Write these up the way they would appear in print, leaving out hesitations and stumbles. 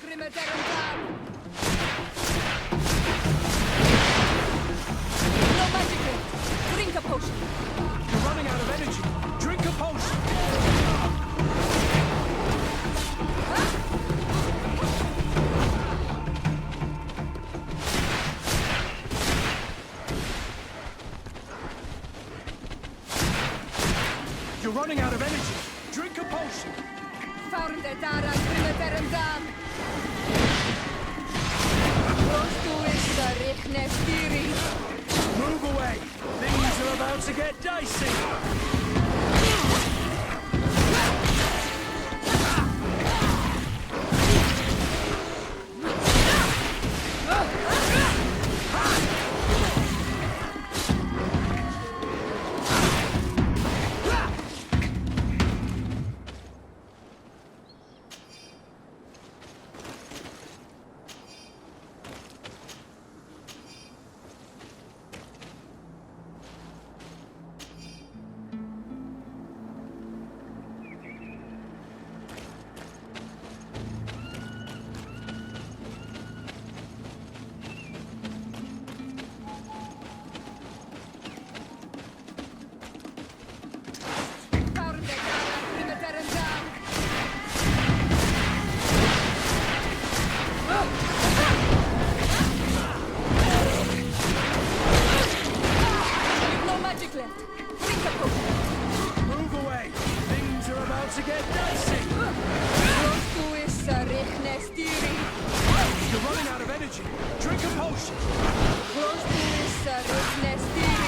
No magic drink. Drink a potion. You're running out of energy. Drink a potion. You're running out of energy. Drink a potion. Found the Dara Grimeterendam. Close to is the Richnestiri. Move away. Things are about to get dicey. Found the Dara Grimeterendam. No magic left. Drink a potion. Move away. Things are about to get dicey. Close to is the Richnestiri. You're running out of energy. Drink a potion. Close to is the Richnestiri.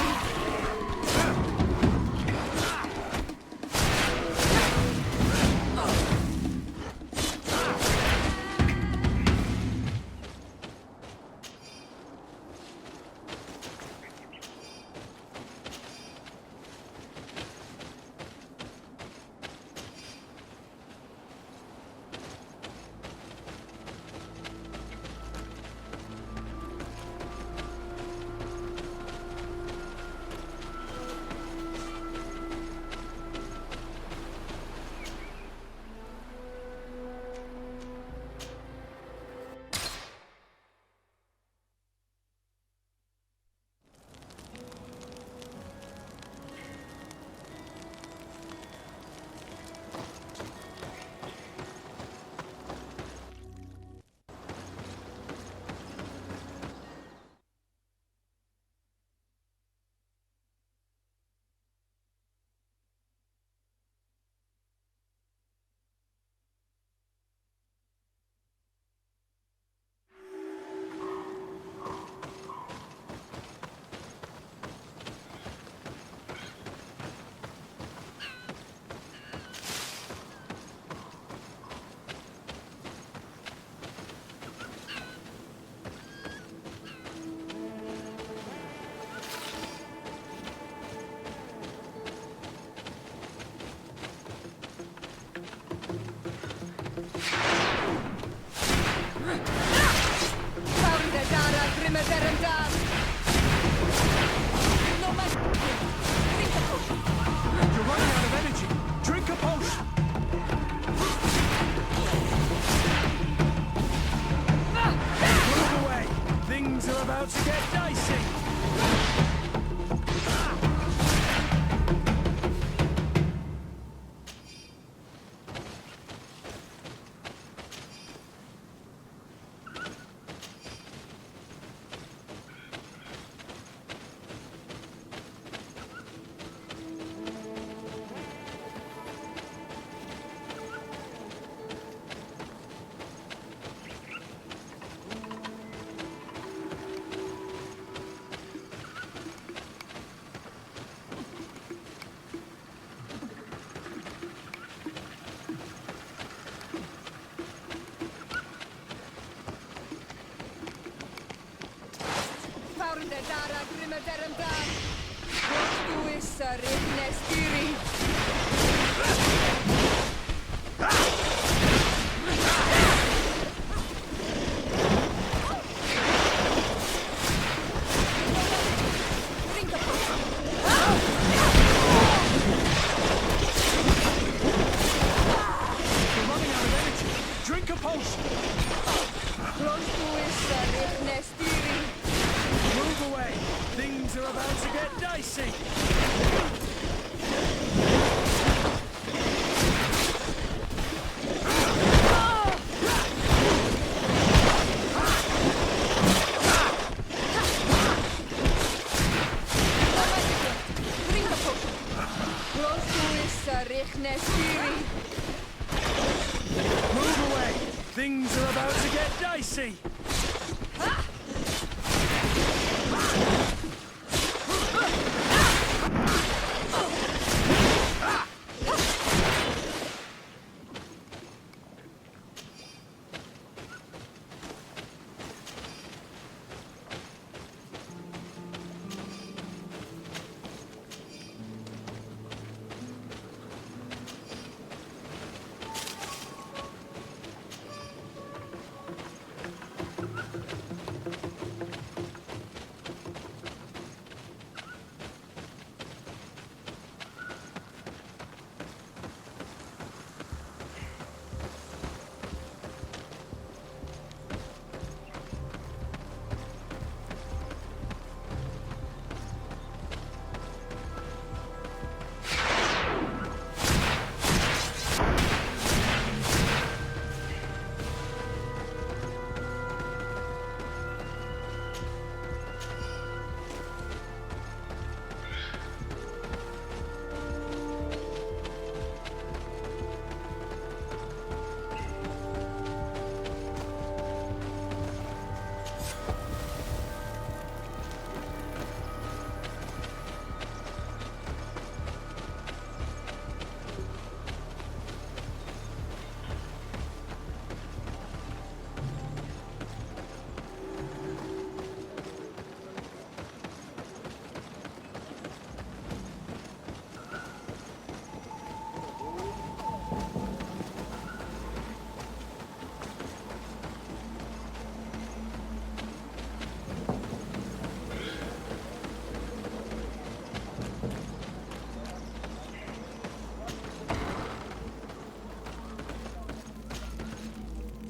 Found the Dara Grimeterendam. No magic left. Drink a potion. You're running out of energy. Drink a potion. Move away. Things are about to get dicey. Found the Dara Grimeterendam. Close to is the Richnestiri. Drink a potion. You're running out of energy. Drink a potion. Move away! Things are about to get dicey!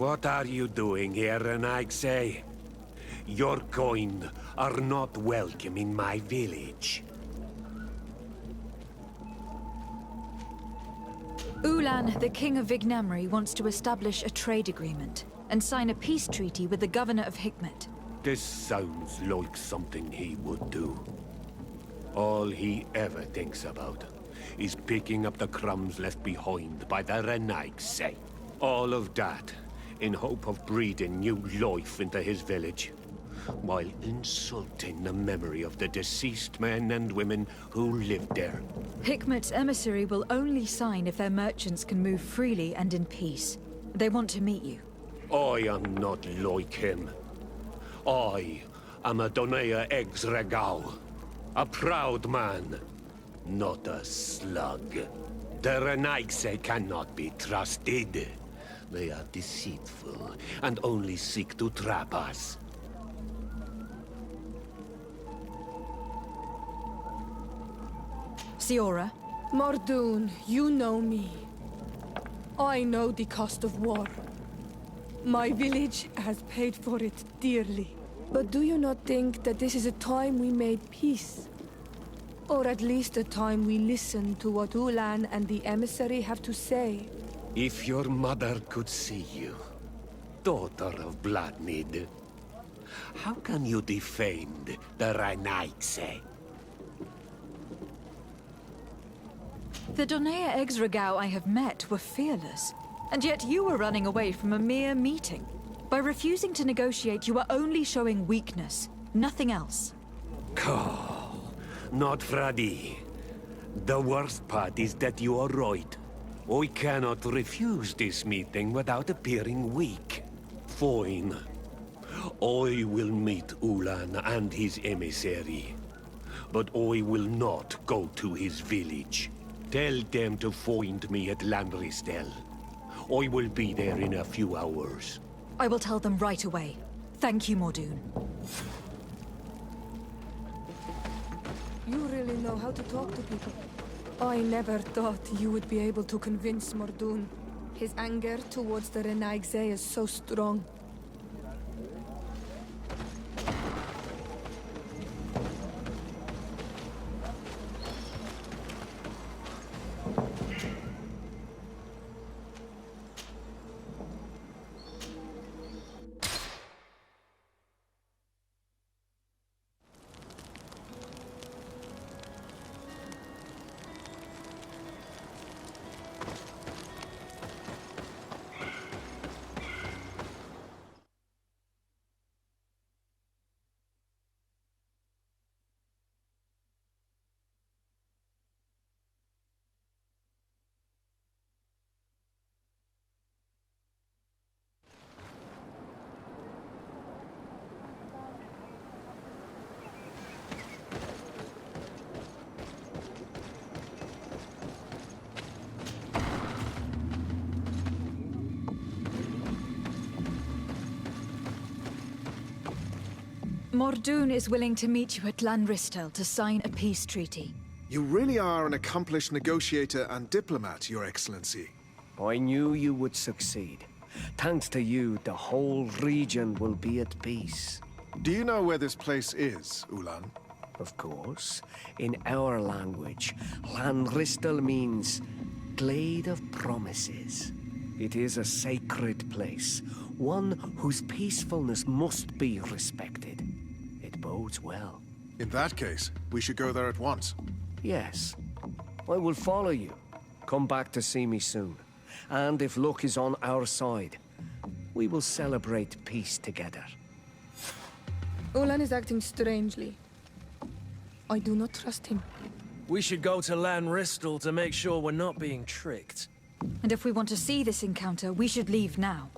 What are you doing here, Renaigse? Your kind are not welcome in my village. Ulan, the king of Vignamri, wants to establish a trade agreement and sign a peace treaty with the governor of Hikmet. This sounds like something he would do. All he ever thinks about is picking up the crumbs left behind by the Renaigse. All of that in hope of breathing new life into his village, while insulting the memory of the deceased men and women who lived there. Hikmet's emissary will only sign if their merchants can move freely and in peace. They want to meet you. I am not like him. I am a Donea Exregau, a proud man, not a slug. The Renaigse cannot be trusted. They are deceitful and only seek to trap us. Siora? Mordoon, you know me. I know the cost of war. My village has paid for it dearly. But do you not think that this is a time we made peace? Or at least a time we listen to what Ulan and the emissary have to say? If your mother could see you, daughter of Bloodnid, how can you defend the Renaigse? The Donea Exregau I have met were fearless, and yet you were running away from a mere meeting. By refusing to negotiate, you are only showing weakness, nothing else. Not Fradi. The worst part is that you are right. I cannot refuse this meeting without appearing weak. Fine. I will meet Ulan and his emissary. But I will not go to his village. Tell them to find me at Landristel. I will be there in a few hours. I will tell them right away. Thank you, Mordoon. You really know how to talk to people. I never thought you would be able to convince Mordoon. His anger towards the Renaigse is so strong. Mordoon is willing to meet you at Lanristel to sign a peace treaty. You really are an accomplished negotiator and diplomat, Your Excellency. I knew you would succeed. Thanks to you, the whole region will be at peace. Do you know where this place is, Ulan? Of course. In our language, Lanristel means Glade of Promises. It is a sacred place, one whose peacefulness must be respected. It bodes well. In that case, we should go there at once. Yes. I will follow you. Come back to see me soon. And if luck is on our side, we will celebrate peace together. Ulan is acting strangely. I do not trust him. We should go to Lanristel to make sure we're not being tricked. And if we want to see this encounter, we should leave now.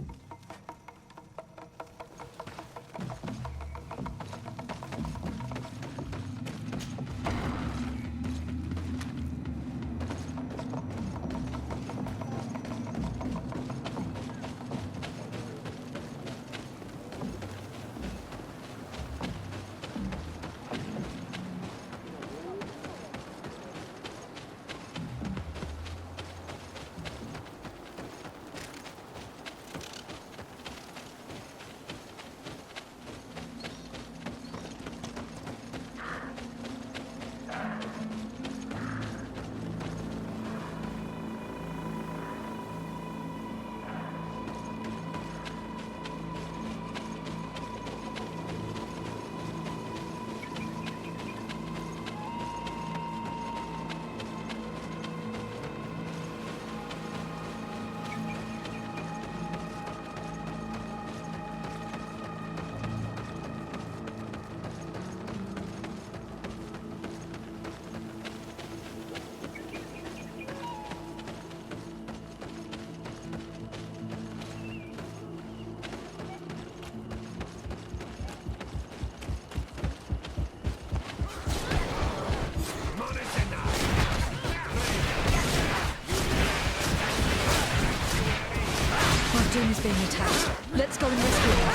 Mordoon is being attacked. Let's go and rescue him.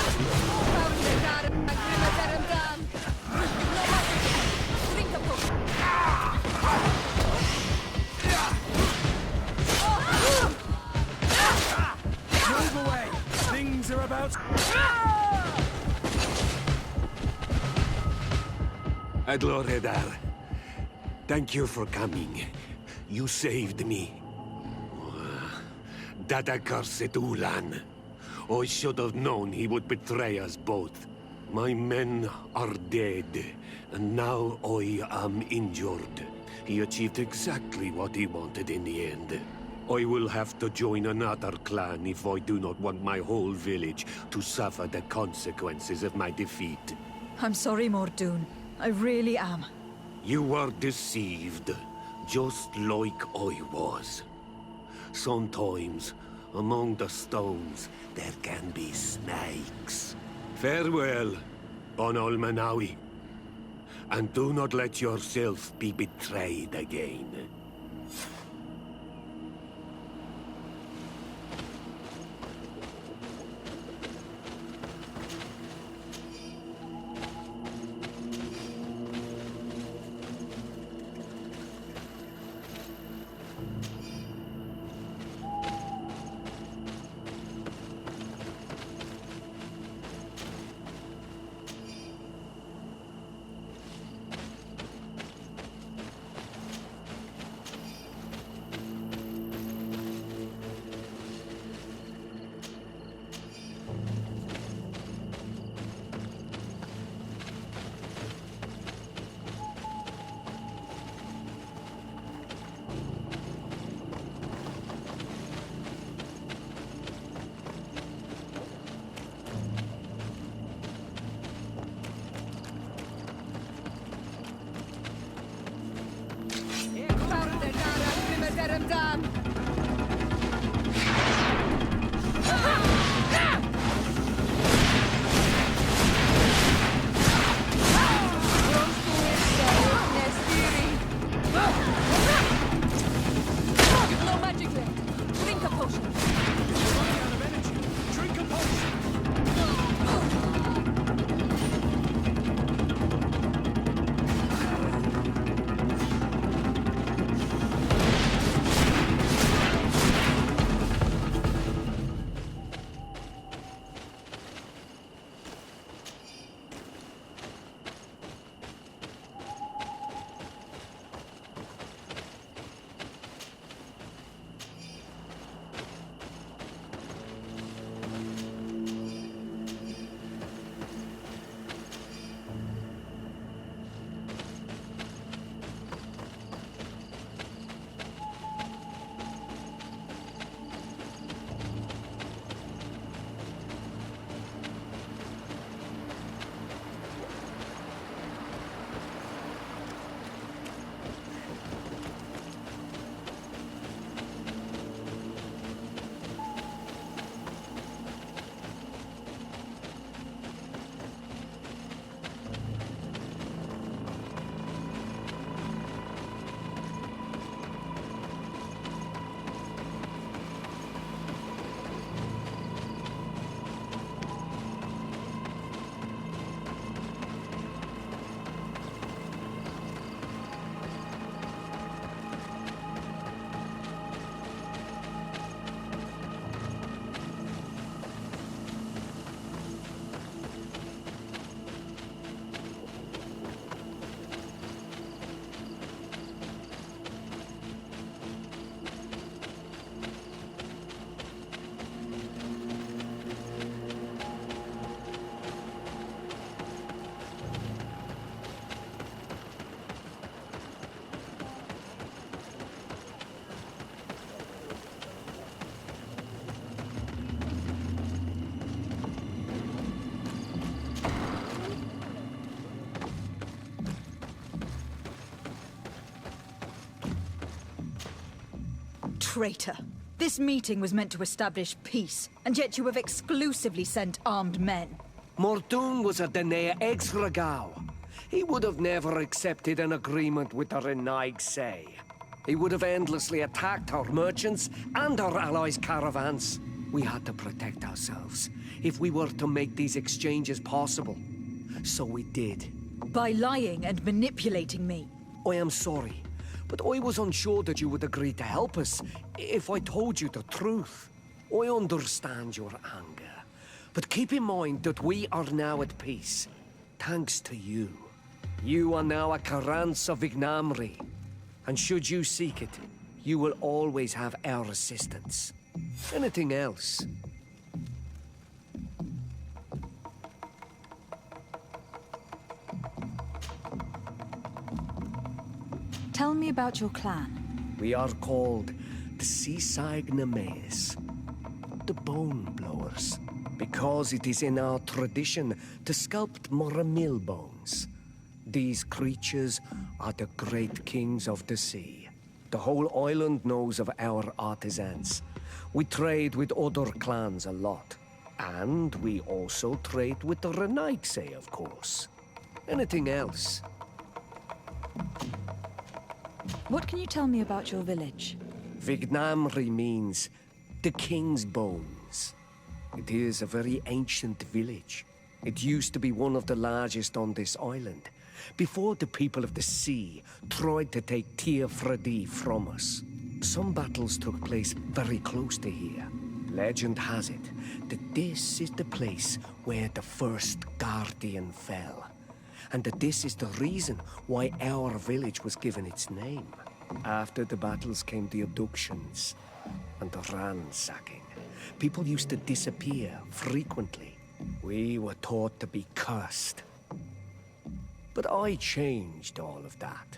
Move away! Things are about to... Adloredar, thank you for coming. You saved me. That accursed Ulan. I should have known he would betray us both. My men are dead, and now I am injured. He achieved exactly what he wanted in the end. I will have to join another clan if I do not want my whole village to suffer the consequences of my defeat. I'm sorry, Mordoon. I really am. You were deceived, just like I was. Sometimes, among the stones, there can be snakes. Farewell, Bon Almanawi. And do not let yourself be betrayed again. traitor! This meeting was meant to establish peace, and yet you have exclusively sent armed men. Mortung was a Danae ex-Regau. He would have never accepted an agreement with the Renaig Say. He would have endlessly attacked our merchants and our allies' caravans. We had to protect ourselves if we were to make these exchanges possible. So we did. By lying and manipulating me. I am sorry, but I was unsure that you would agree to help us if I told you the truth. I understand your anger, but keep in mind that we are now at peace, thanks to you. You are now a Carans of Vignamri, and should you seek it, you will always have our assistance. Anything else? Tell me about your clan. We are called the Seaside Nemes, the Bone Blowers, because it is in our tradition to sculpt Moramil bones. These creatures are the great kings of the sea. The whole island knows of our artisans. We trade with other clans a lot. And we also trade with the Renaigse, of course. Anything else? What can you tell me about your village? Vignamri means the king's bones. It is a very ancient village. It used to be one of the largest on this island, before the people of the sea tried to take Tir Fredi from us. Some battles took place very close to here. Legend has it that this is the place where the first Guardian fell, and that this is the reason why our village was given its name. After the battles came the abductions and the ransacking. People used to disappear frequently. We were taught to be cursed. But I changed all of that,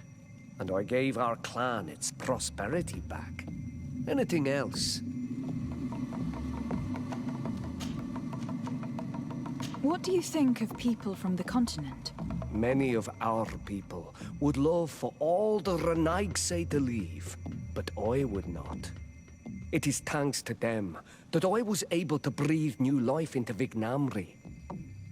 and I gave our clan its prosperity back. Anything else? What do you think of people from the continent? Many of our people would love for all the Renaigse to leave, but I would not. It is thanks to them that I was able to breathe new life into Vignamri.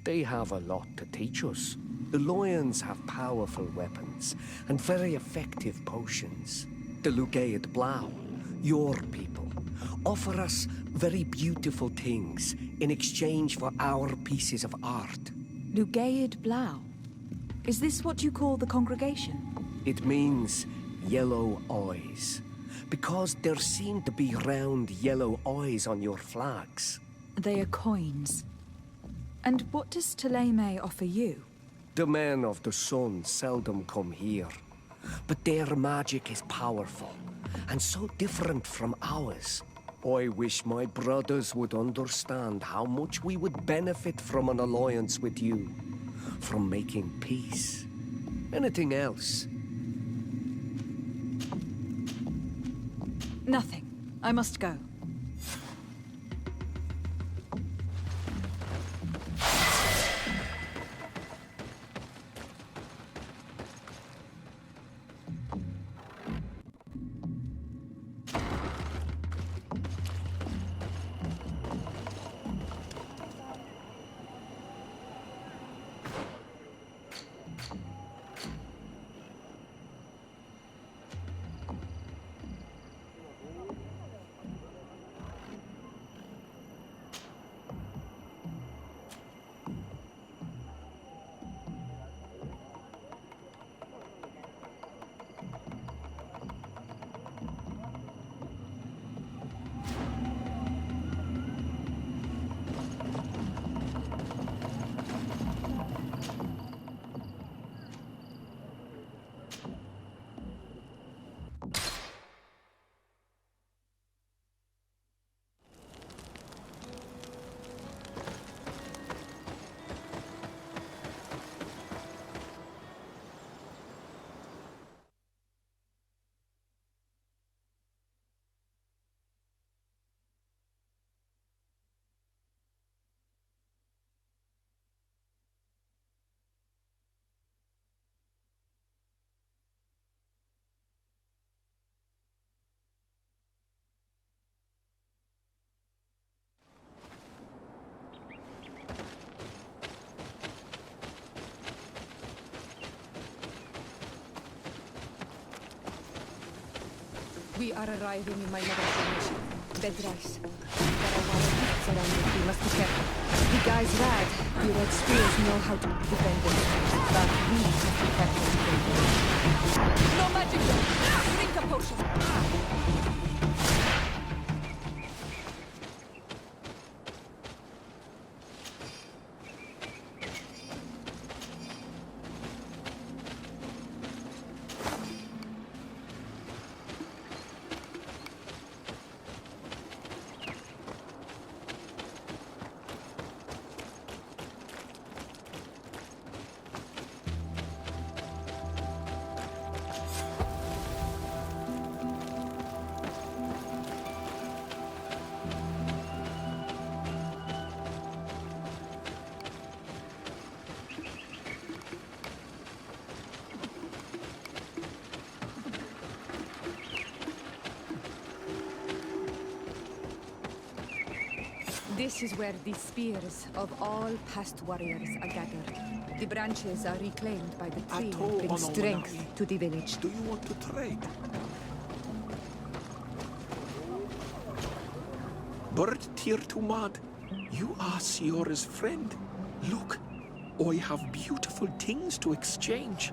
They have a lot to teach us. The lions have powerful weapons and very effective potions. The Lugaid Blau, your people, offer us very beautiful things in exchange for our pieces of art. Lugaid Blau. Is this what you call the congregation? It means yellow eyes, because there seem to be round yellow eyes on your flags. They are coins. And what does Taleme offer you? The men of the sun seldom come here, but their magic is powerful, and so different from ours. I wish my brothers would understand how much we would benefit from an alliance with you, from making peace. Anything else? Nothing. I must go. We are arriving in my mother's village. Bedrais. There are wild beasts around it. We must be careful. The guy's rad. The red spears know how to defend them. But we have to be careful to defend them. No magic though! Drink a potion! This is where the spears of all past warriors are gathered. The branches are reclaimed by the tree and bring strength to the village. Do you want to trade? Bird Tear to Mud, you are Siora's friend. Look, I have beautiful things to exchange.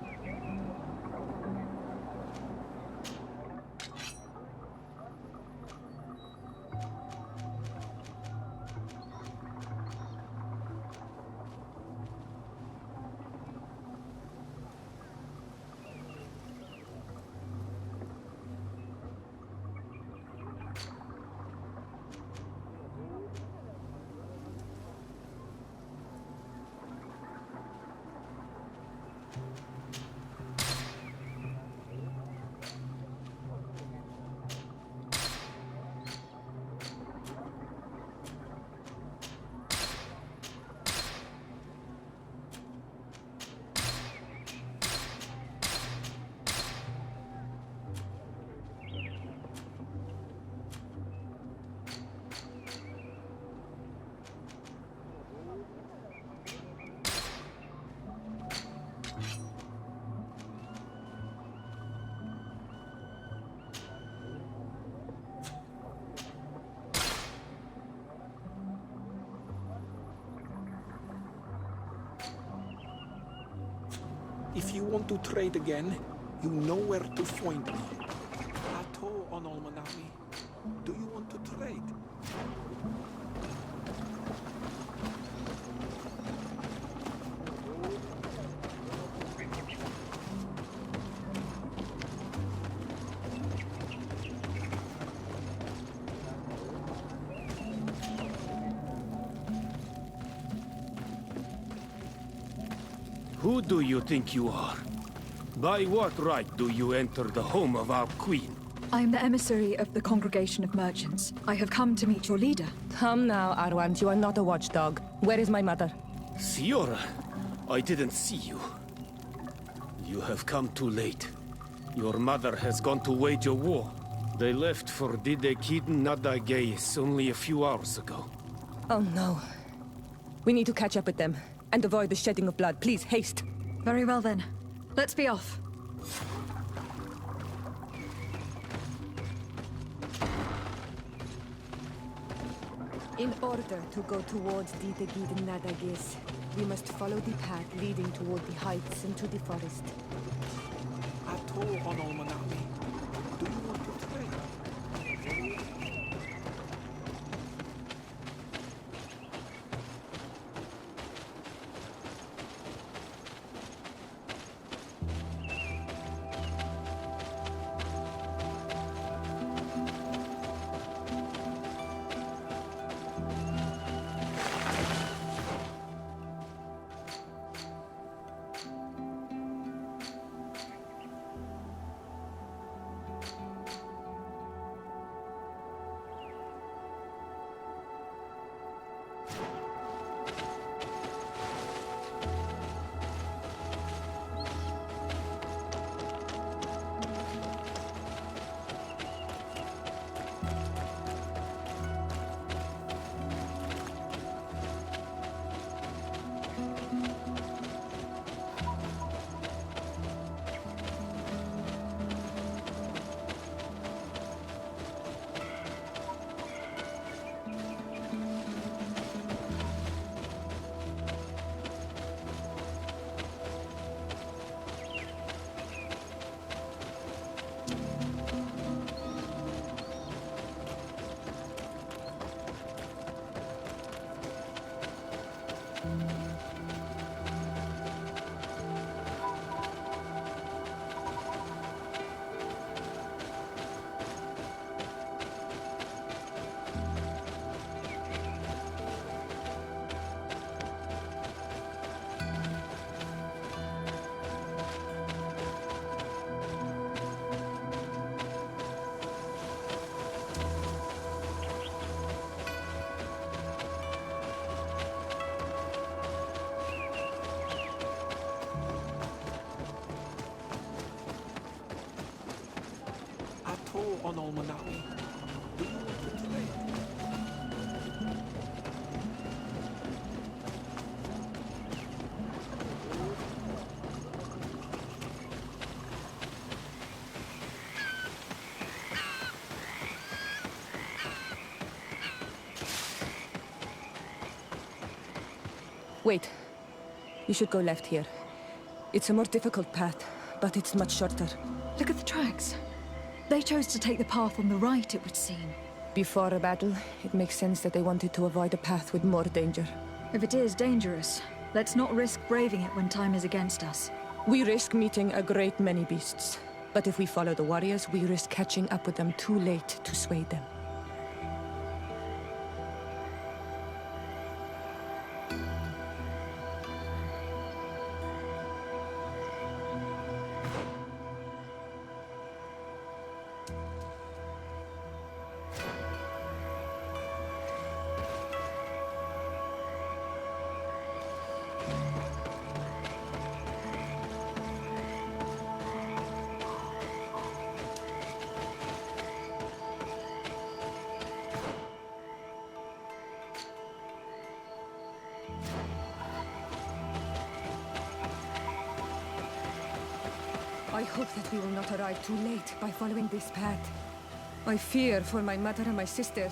If you want to trade again, you know where to find me. Ato on Almanami. Do you want to trade? Who do you think you are? By what right do you enter the home of our queen? I'm the emissary of the Congregation of Merchants. I have come to meet your leader. Come now, Arwand. You are not a watchdog. Where is my mother? Siora, I didn't see you. You have come too late. Your mother has gone to wage a war. They left for Didekid Nadagais only a few hours ago. Oh no. We need to catch up with them and avoid the shedding of blood. Please, haste. Very well then. Let's be off. In order to go towards Didekid Nadagais, we must follow the path leading toward the heights and to the forest. Ato on Almanami. Do you want to trade? Wait. You should go left here. It's a more difficult path, but it's much shorter. Look at the tracks. They chose to take the path on the right, it would seem. Before a battle, it makes sense that they wanted to avoid a path with more danger. If it is dangerous, let's not risk braving it when time is against us. We risk meeting a great many beasts. But if we follow the warriors, we risk catching up with them too late to sway them. I hope that we will not arrive too late by following this path. I fear for my mother and my sister.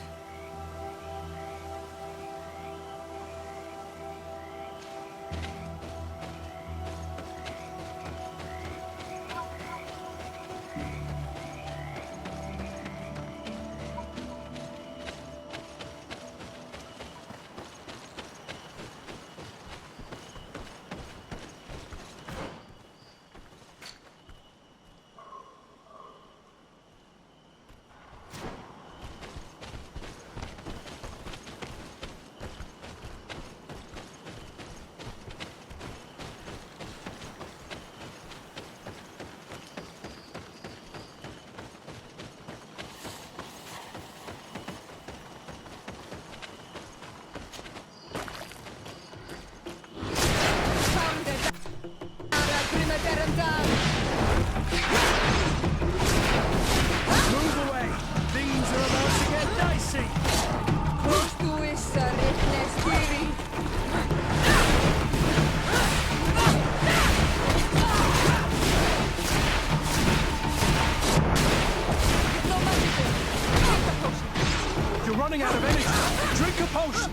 Move away! Things are about to get dicey! You're running out of energy! Drink a potion!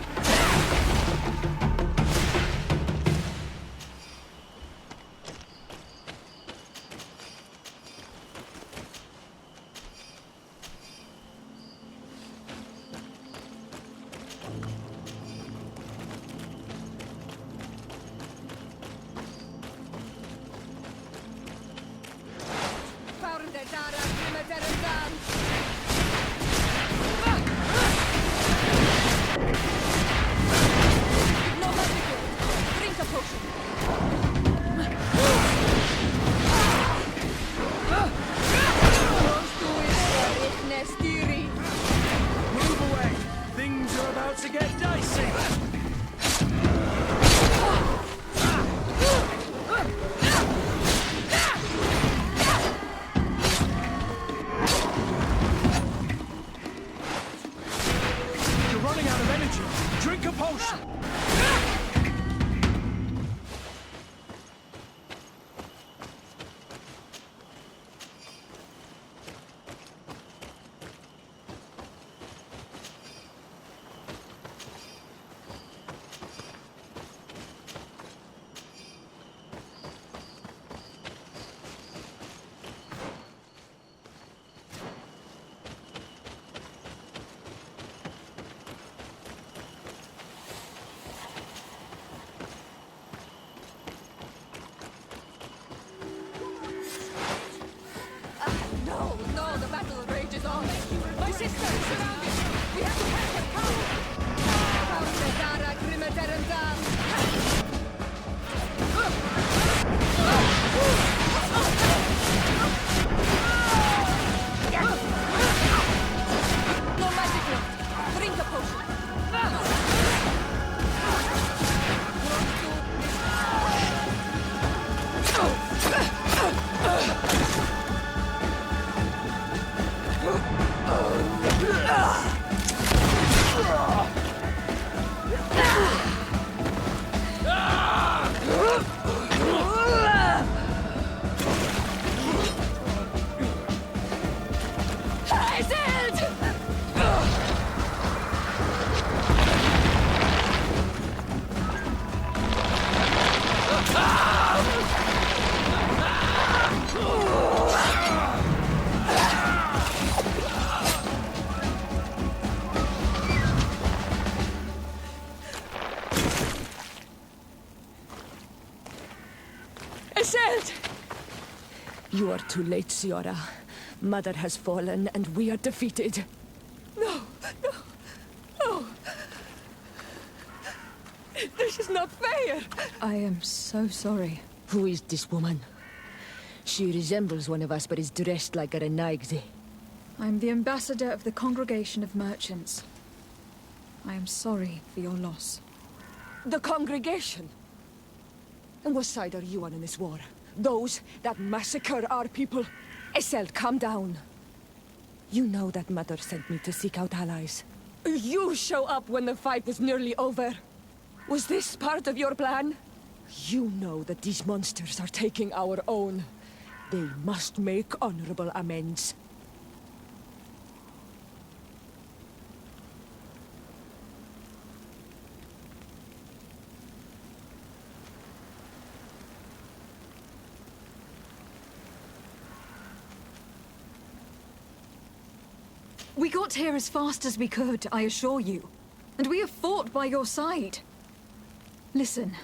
Move away! Things are about to get dicey! You're running out of energy! Drink a potion! No, the battle rages on. My sister is surrounded. We have to catch her. Come! Dara, no magic left. Drink a potion. You are too late, Siora. Mother has fallen, and we are defeated. No, no, no. This is not fair. I am so sorry. Who is this woman? She resembles one of us, but is dressed like a Renaigze. I'm the ambassador of the Congregation of Merchants. I am sorry for your loss. The congregation? And what side are you on in this war? Those that massacre our people? Isel, calm down. You know that Mother sent me to seek out allies. You show up when the fight was nearly over. Was this part of your plan? You know that these monsters are taking our own. They must make honorable amends. We got here as fast as we could, I assure you. And we have fought by your side. Listen,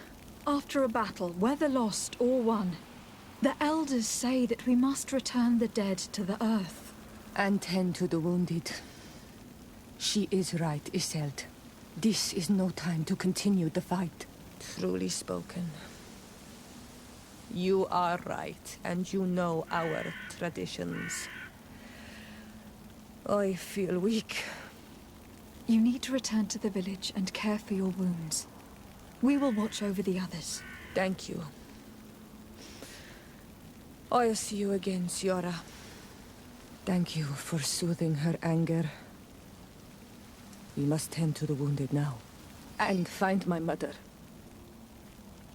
after a battle, whether lost or won, the elders say that we must return the dead to the earth. And tend to the wounded. She is right, Iselt. This is no time to continue the fight. Truly spoken. You are right, and you know our traditions. I feel weak. You need to return to the village and care for your wounds. We will watch over the others. Thank you. I'll see you again, Siora. Thank you for soothing her anger. We must tend to the wounded now. And find my mother.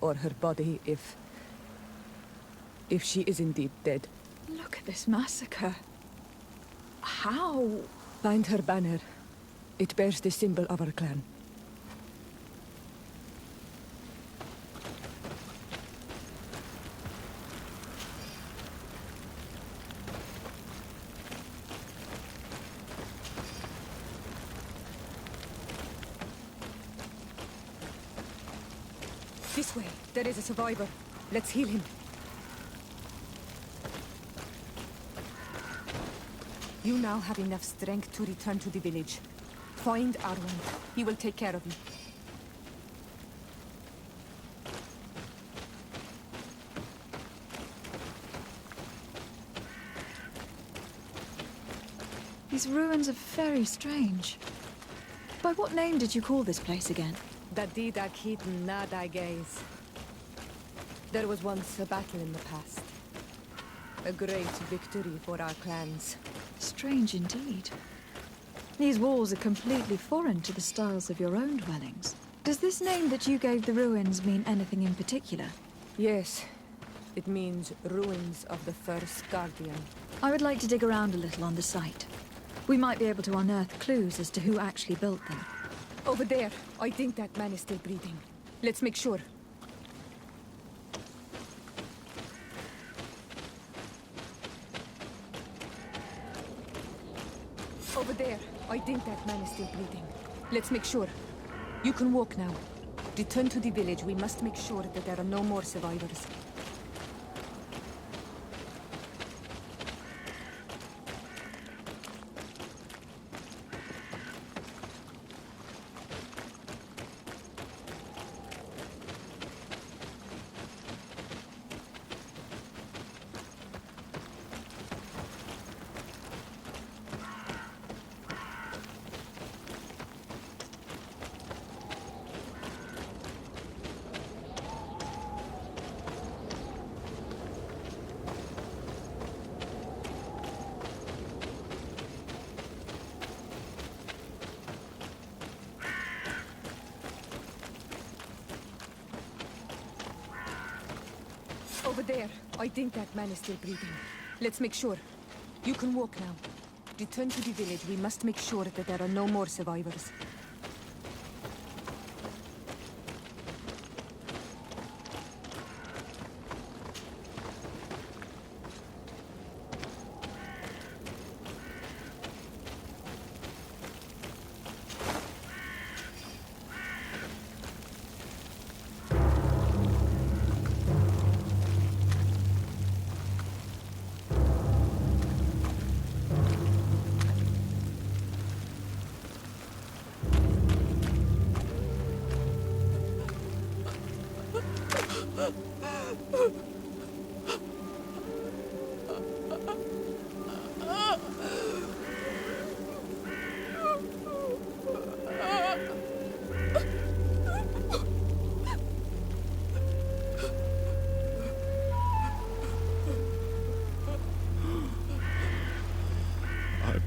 Or her body, if she is indeed dead. Look at this massacre. How? Find her banner. It bears the symbol of our clan. This way. There is a survivor. Let's heal him. You now have enough strength to return to the village. Find Arwen. He will take care of you. These ruins are very strange. By what name did you call this place again? Dadidak Heaton Nadagaze. There was once a battle in the past. A great victory for our clans. Strange indeed. These walls are completely foreign to the styles of your own dwellings. Does this name that you gave the ruins mean anything in particular? Yes. It means ruins of the first Guardian. I would like to dig around a little on the site. We might be able to unearth clues as to who actually built them. Over there. I think that man is still breathing. Let's make sure. Over there. I think that man is still breathing. Let's make sure. You can walk now. Return to the village. We must make sure that there are no more survivors. Over there. I think that man is still breathing. Let's make sure. You can walk now. Return to the village. We must make sure that there are no more survivors. I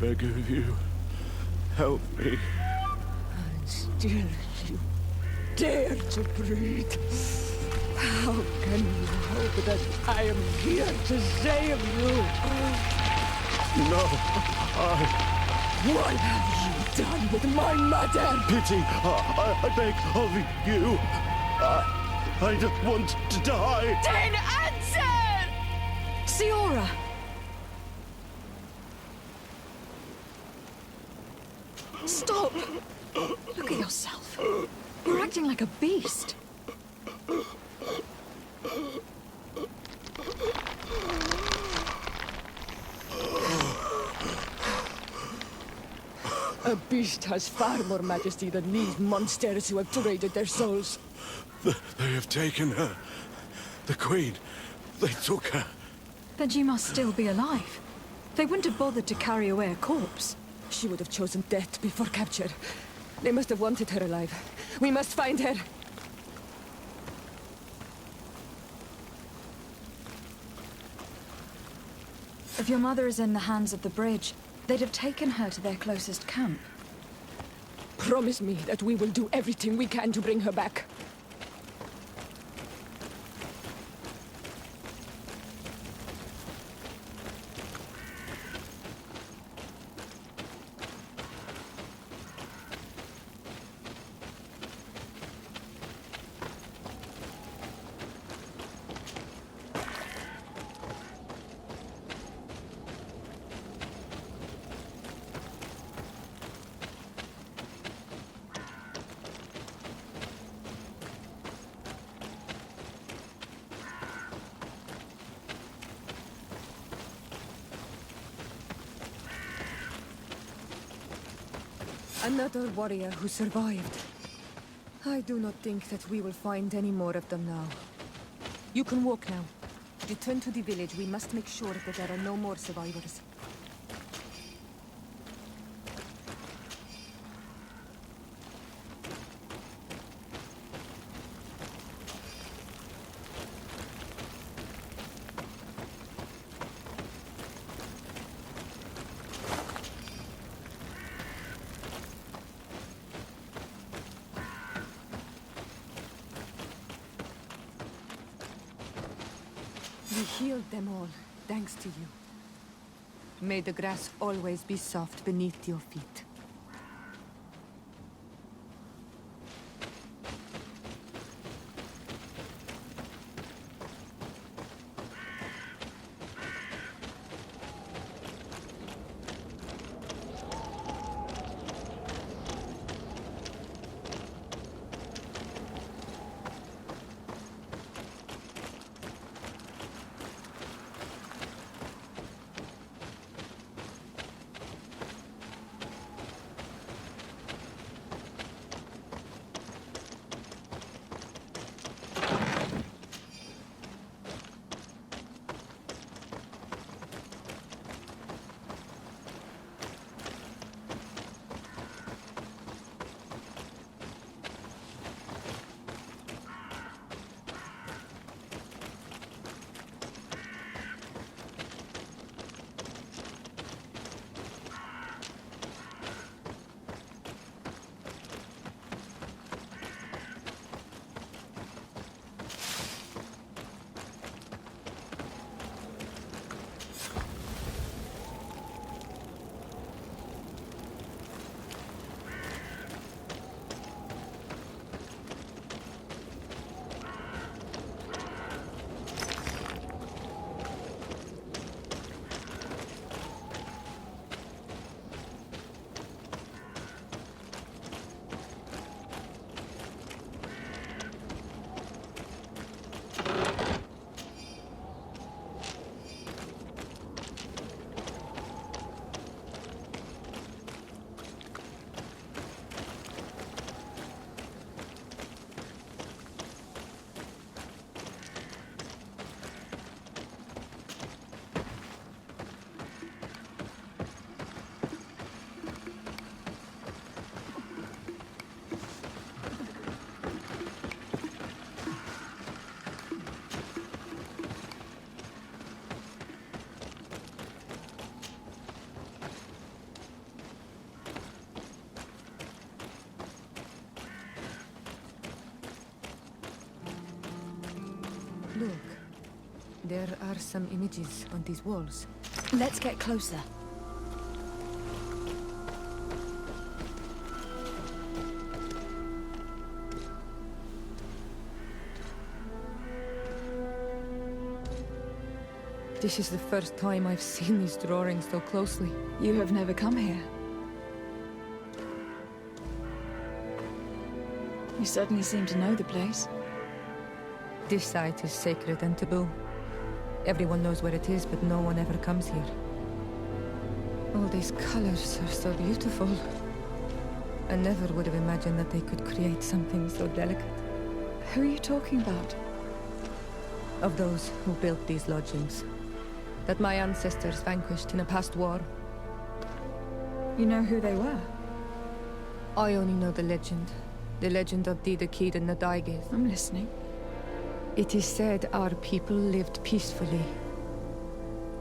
beg of you, help me. And still you dare to breathe. How can you hope that I am here to save you? No, What have you done with my mother? pity, I beg of you. I don't want to die. Then answer! Siora! Stop! Look at yourself. You're acting like a beast. A beast has far more majesty than these monsters who have traded their souls. They have taken her. The Queen. They took her. Then she must still be alive. They wouldn't have bothered to carry away a corpse. She would have chosen death before capture. They must have wanted her alive. We must find her. If your mother is in the hands of the bridge, they'd have taken her to their closest camp. Promise me that we will do everything we can to bring her back. Another warrior who survived. I do not think that we will find any more of them now. You can walk now. Return to the village. We must make sure that there are no more survivors. We healed them all, thanks to you. May the grass always be soft beneath your feet. Look. There are some images on these walls. Let's get closer. This is the first time I've seen these drawings so closely. You have never come here. You certainly seem to know the place. This site is sacred and taboo. Everyone knows where it is, but no one ever comes here. All these colors are so beautiful. I never would have imagined that they could create something so delicate. Who are you talking about? Of those who built these lodgings. That my ancestors vanquished in a past war. You know who they were? I only know the legend. The legend of Dida Kid and the Daiges. I'm listening. It is said our people lived peacefully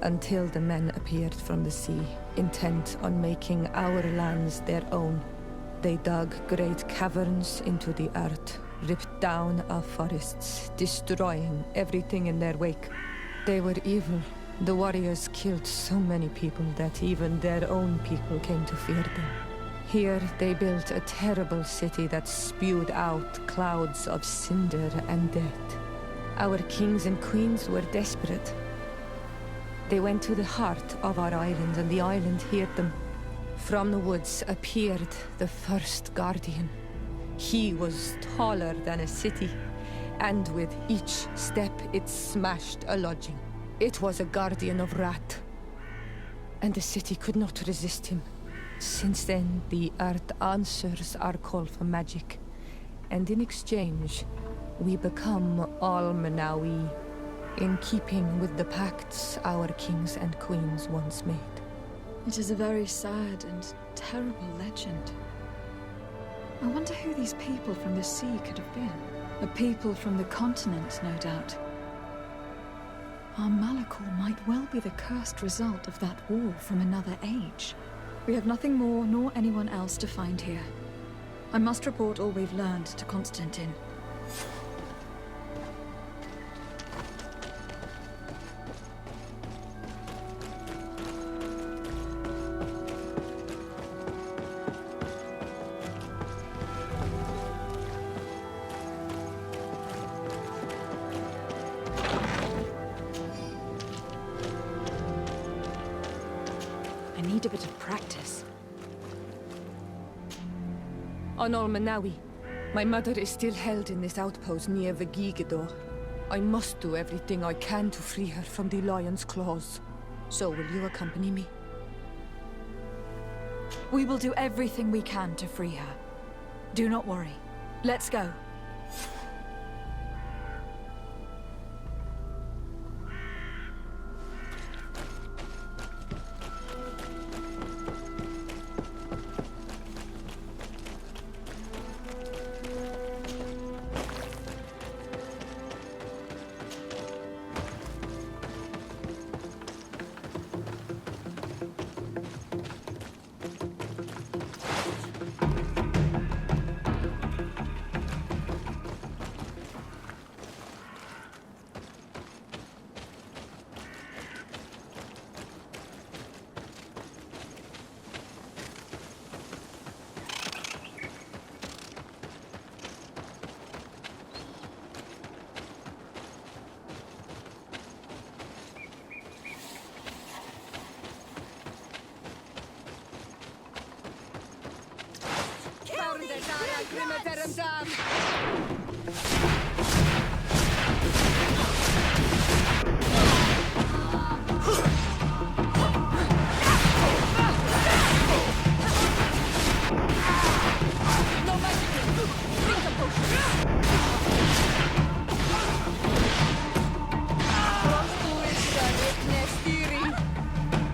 until the men appeared from the sea, intent on making our lands their own. They dug great caverns into the earth, ripped down our forests, destroying everything in their wake. They were evil. The warriors killed so many people that even their own people came to fear them. Here they built a terrible city that spewed out clouds of cinder and death. Our kings and queens were desperate. They went to the heart of our island, and the island heard them. From the woods appeared the first guardian. He was taller than a city, and with each step it smashed a lodging. It was a guardian of Rat, and the city could not resist him. Since then, the earth answers our call for magic, and in exchange, we become Almanawi, in keeping with the pacts our kings and queens once made. It is a very sad and terrible legend. I wonder who these people from the sea could have been. A people from the continent, no doubt. Our Malachor might well be the cursed result of that war from another age. We have nothing more nor anyone else to find here. I must report all we've learned to Constantine. I need a bit of practice. On Almanawi, my mother is still held in this outpost near Vegigador. I must do everything I can to free her from the lion's claws. So will you accompany me? We will do everything we can to free her. Do not worry. Let's go.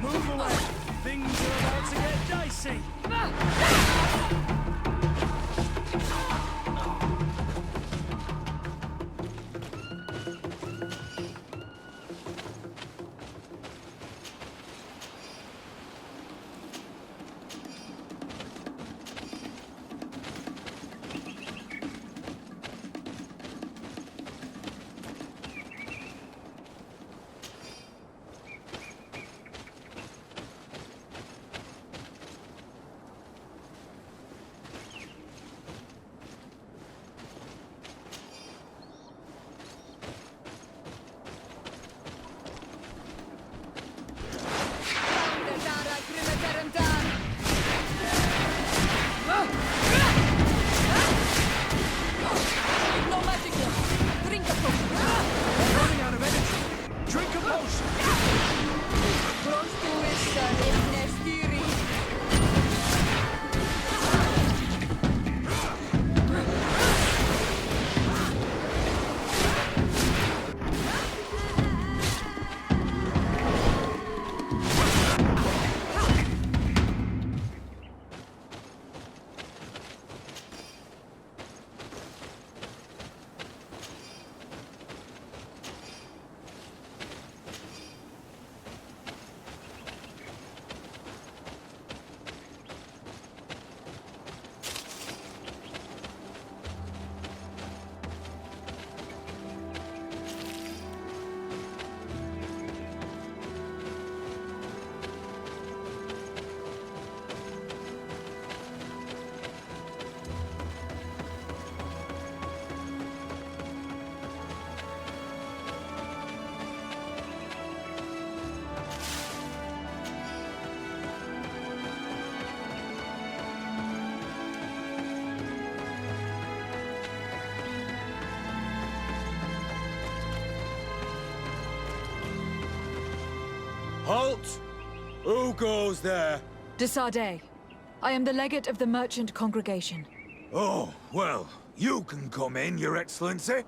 Move away! Things are about to get dicey! Halt! Who goes there? De Sardet. I am the legate of the merchant congregation. Oh, well, you can come in, Your Excellency.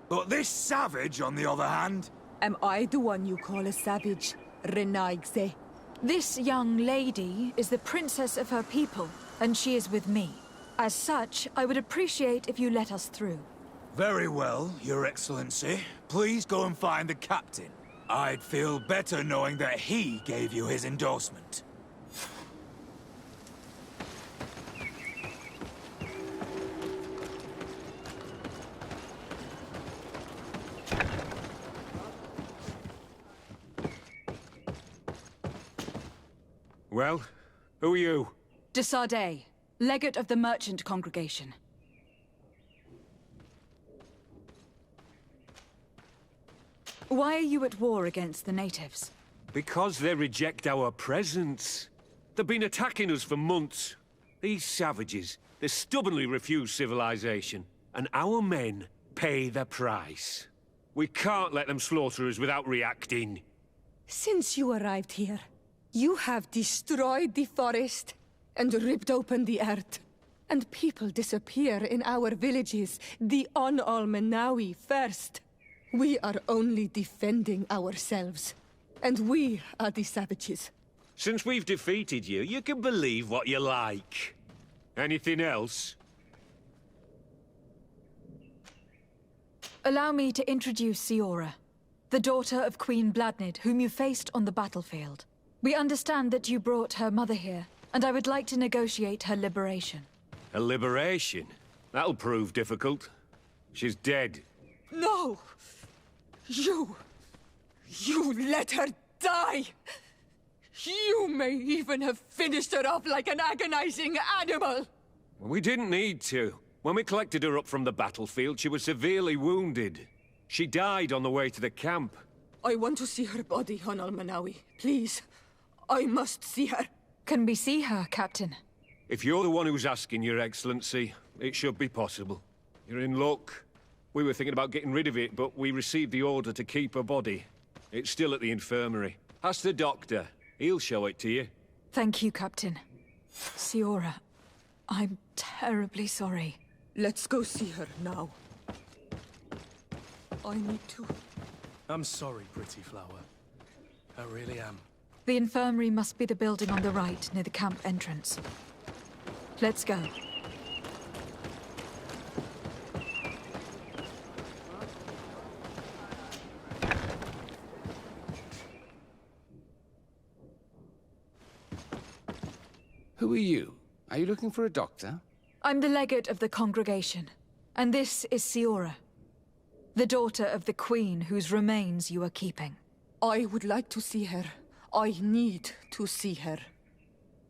But this savage, on the other hand... Am I the one you call a savage, Renaigse? This young lady is the princess of her people, and she is with me. As such, I would appreciate if you let us through. Very well, Your Excellency. Please go and find the captain. I'd feel better knowing that he gave you his endorsement. Well, who are you? De Sardet, legate of the merchant congregation. Why are you at war against the natives? Because they reject our presence. They've been attacking us for months. These savages, they stubbornly refuse civilization. And our men pay the price. We can't let them slaughter us without reacting. Since you arrived here, you have destroyed the forest and ripped open the earth. And people disappear in our villages, the Al-Menawi first. We are only defending ourselves. And we are the savages. Since we've defeated you, you can believe what you like. Anything else? Allow me to introduce Siora, the daughter of Queen Bladnid, whom you faced on the battlefield. We understand that you brought her mother here, and I would like to negotiate her liberation. A liberation? That'll prove difficult. She's dead. No! You let her die! You may even have finished her off like an agonizing animal! We didn't need to. When we collected her up from the battlefield, she was severely wounded. She died on the way to the camp. I want to see her body, on Al-Menawi. Please. I must see her. Can we see her, Captain? If you're the one who's asking, Your Excellency, it should be possible. You're in luck. We were thinking about getting rid of it, but we received the order to keep her body. It's still at the infirmary. Ask the doctor. He'll show it to you. Thank you, Captain. Siora, I'm terribly sorry. Let's go see her now. I need to. I'm sorry, pretty flower. I really am. The infirmary must be the building on the right, near the camp entrance. Let's go. Who are you? Are you looking for a doctor? I'm the legate of the congregation, and this is Siora, the daughter of the queen whose remains you are keeping. I would like to see her. I need to see her.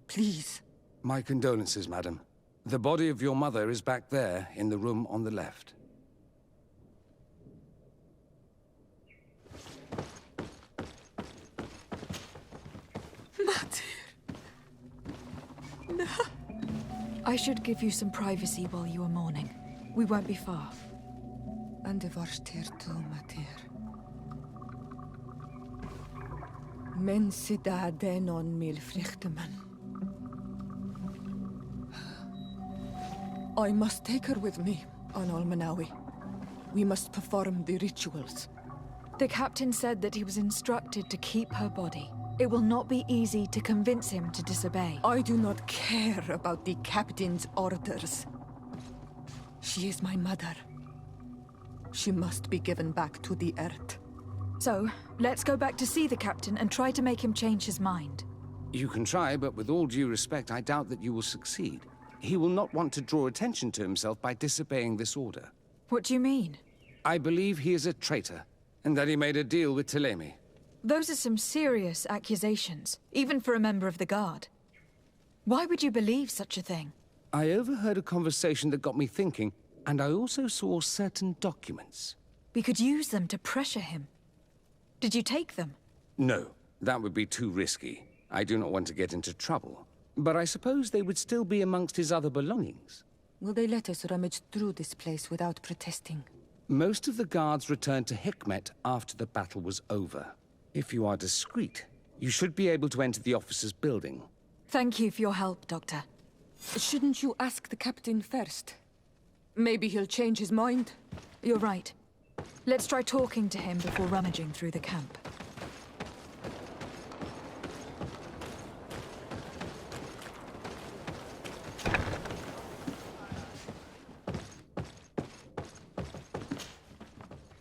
Please. My condolences, madam. The body of your mother is back there, in the room on the left. Mater. No. I should give you some privacy while you are mourning. We won't be far. And de varster tu, Mater. Men sida denon mil frichteman. I must take her with me, on Al-Menawi. We must perform the rituals. The captain said that he was instructed to keep her body. It will not be easy to convince him to disobey. I do not care about the captain's orders. She is my mother. She must be given back to the earth. So, let's go back to see the captain and try to make him change his mind. You can try, but with all due respect, I doubt that you will succeed. He will not want to draw attention to himself by disobeying this order. What do you mean? I believe he is a traitor, and that he made a deal with Thélème. Those are some serious accusations, even for a member of the Guard. Why would you believe such a thing? I overheard a conversation that got me thinking, and I also saw certain documents. We could use them to pressure him. Did you take them? No, that would be too risky. I do not want to get into trouble. But I suppose they would still be amongst his other belongings. Will they let us rummage through this place without protesting? Most of the guards returned to Hikmet after the battle was over. If you are discreet, You should be able to enter the officers' building. Thank you for your help, Doctor. Shouldn't you ask the captain first? Maybe he'll change his mind. You're right. Let's try talking to him before rummaging through the camp.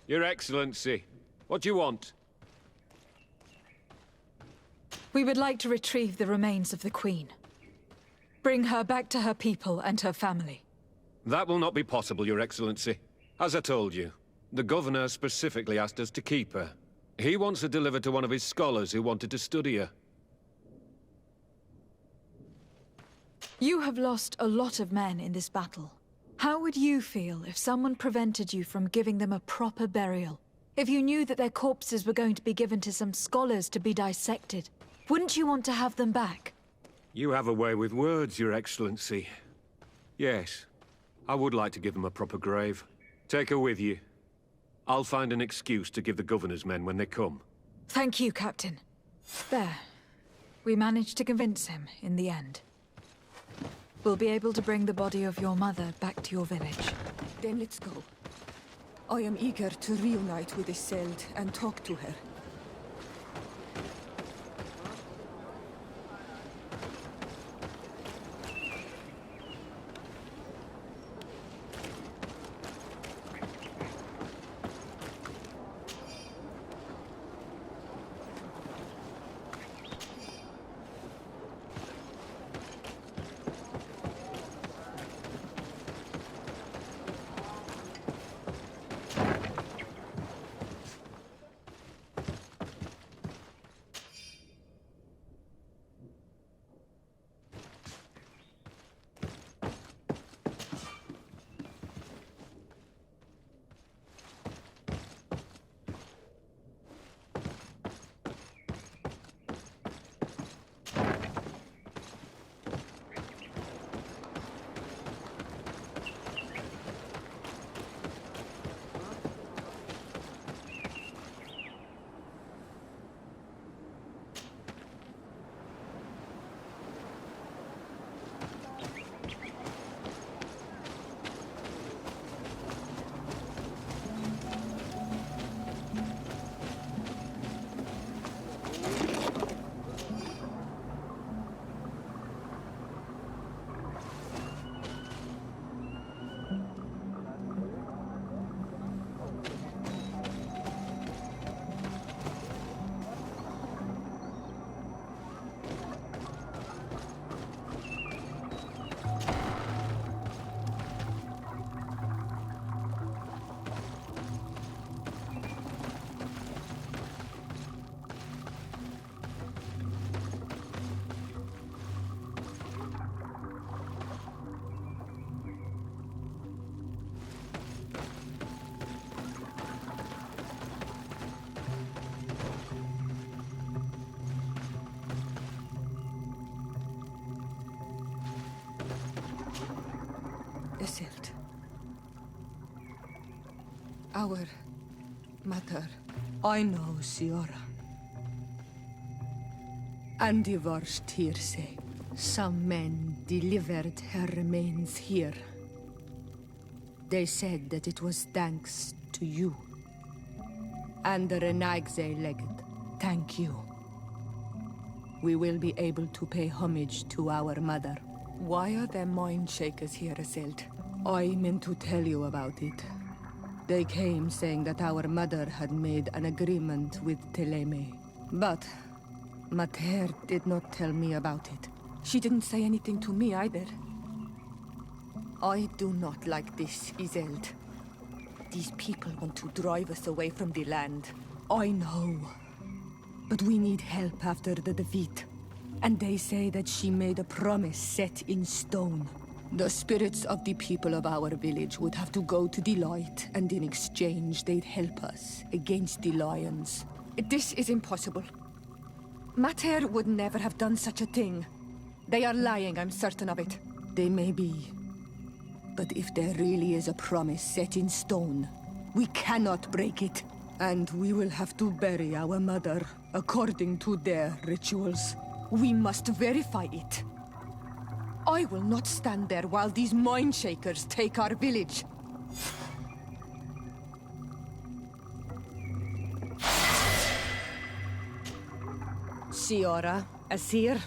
Your Excellency, what do you want? We would like to retrieve the remains of the Queen. Bring her back to her people and her family. That will not be possible, Your Excellency. As I told you, the Governor specifically asked us to keep her. He wants her delivered to one of his scholars who wanted to study her. You have lost a lot of men in this battle. How would you feel if someone prevented you from giving them a proper burial? If you knew that their corpses were going to be given to some scholars to be dissected? Wouldn't you want to have them back? You have a way with words, Your Excellency. Yes, I would like to give them a proper grave. Take her with you. I'll find an excuse to give the Governor's men when they come. Thank you, Captain. There. We managed to convince him in the end. We'll be able to bring the body of your mother back to your village. Then let's go. I am eager to reunite with Iseult and talk to her. Iseult. Our mother. I know, Siora. And the worst hearsay. Some men delivered her remains here. They said that it was thanks to you. And the Renagze legend. Thank you. We will be able to pay homage to our mother. Why are there mind shakers here, Iseult? I meant to tell you about it. They came saying that our mother had made an agreement with Teleme. But Mater did not tell me about it. She didn't say anything to me either. I do not like this, Iseult. These people want to drive us away from the land. I know. But we need help after the defeat. And they say that she made a promise set in stone. The spirits of the people of our village would have to go to the light, and in exchange they'd help us against the lions. This is impossible. Mater would never have done such a thing. They are lying, I'm certain of it. They may be. But if there really is a promise set in stone, we cannot break it. And we will have to bury our mother according to their rituals. We must verify it. I will not stand there while these mind shakers take our village. Siora, Asir,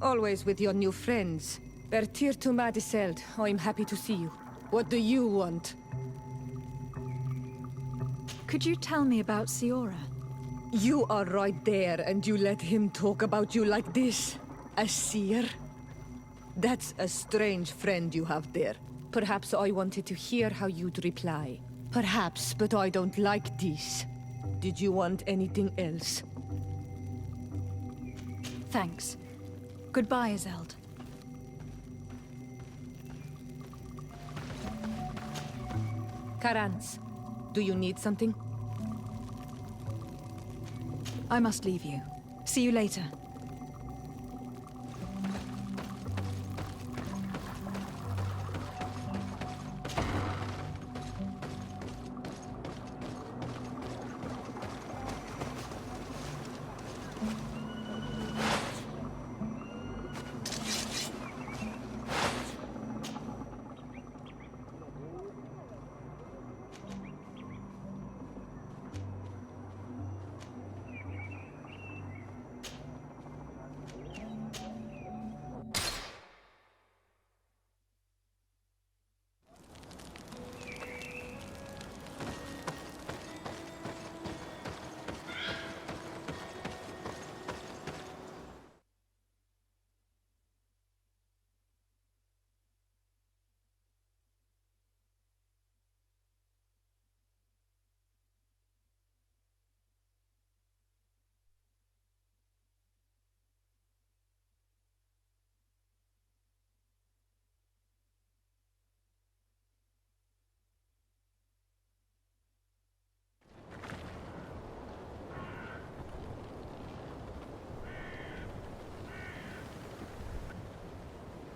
always with your new friends. Bertir to Madiseld, I'm happy to see you. What do you want? Could you tell me about Siora? You are right there, and you let him talk about you like this? Asir? That's a strange friend you have there. Perhaps I wanted to hear how you'd reply. Perhaps, but I don't like this. Did you want anything else? Thanks. Goodbye, Azeld. Karans, do you need something? I must leave you. See you later.